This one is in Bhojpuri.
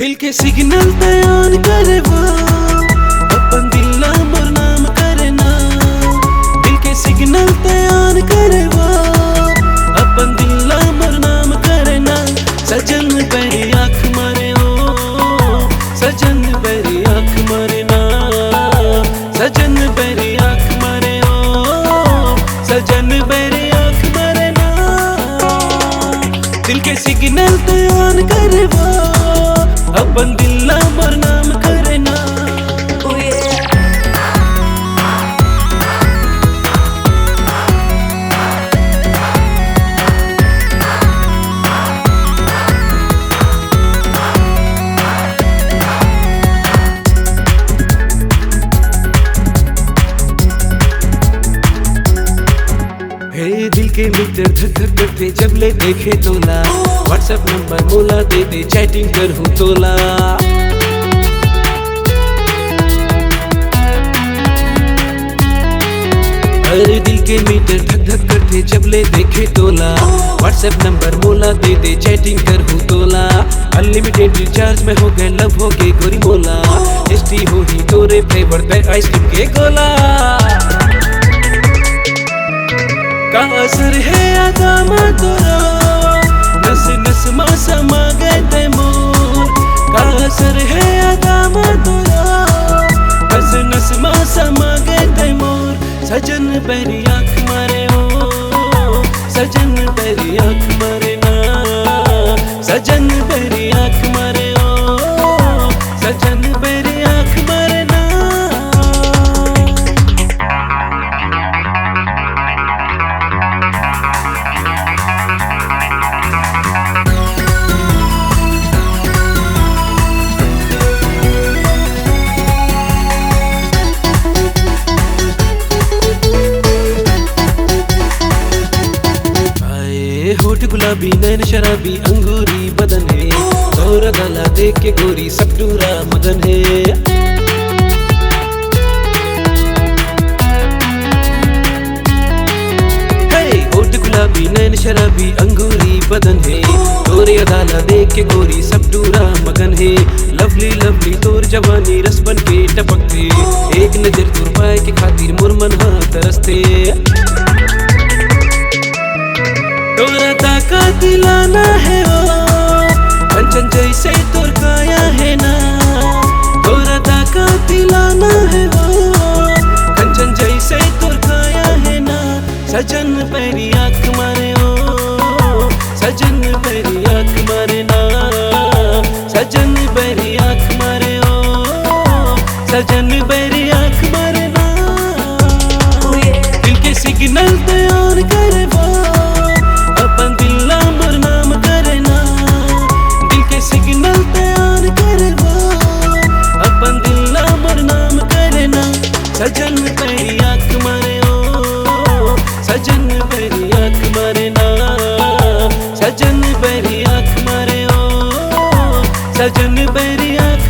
दिल के सिग्नल तैयार करे वो अपन दिल मोर नाम करे ना। दिल के सिग्नल तैयार करे वो अपन दिल मोर नाम करे ना। सजन बेरी आँख मारे ओ सजन बेरी आँख मारे ना। सजन बेरी आँख मारे ओ सजन बेरी आँख मारे ना। दिल के सिग्नल तैयार करे वो अपन दिल मोर नाम करे ना। हे दिल के मीटर धक धक करते जब ले देखे तोला। व्हाट्सएप नंबर मोला दे दे चैटिंग कर हूँ तोला। अरे दिल के मीटर धक धक करते जब ले देखे तोला। व्हाट्सएप नंबर मोला दे दे चैटिंग कर हूँ तोला। अनलिमिटेड रिचार्ज में हो गए लव हो गए गोरी मोला। टेस्टी हो ही तोरे फ्लेवर पे आइसक्रीम के गोला। का असर है आगामा तोरा नस नस मा समा गए ते मोर। का असर है आगामा तोरा नस नस मा समा गए ते मोर। सजन बेरी आँख मारे ओ सजन बेरी आँख मारे ना। सजन बेरी आँख मारे ओ सजन बेरी आँख मारे ना। होठ गुलाबी नैन शराबी अंगूरी बदन है। तोरा गला देख के गोरी सब टूरा मगन है। होठ गुलाबी नैन शराबी अंगूरी बदन है। तोरे अदाला देख के गोरी सब टूरा मगन है। लवली लवली तोर जवानी रस बन के टपकते। एक नजर तोर पाए के खातिर मोर मन हाँ तरसते। तोरा ताका दिलाना है ओ कंचन जैसे तोर काया है ना। तोरा ताका दिलाना है ओ कंचन जैसे तोर काया है ना। सजन बेरी आँख मारे ओ सजन बेरी आँख मारे ना। सजन बेरी आँख मारे ओ सजन बेरी आँख मारे ना। दिल के सिग्नल तैयार करे वो अपन दिल मोर नाम करे ना। दिल के सिग्नल तैयार करे वो अपन दिल मोर नाम करे ना। सजन बेरी आँख मारे ओ सजन बेरी आँख मारे ना। सजन बेरी आँख मारे ओ सजन बेरी आँख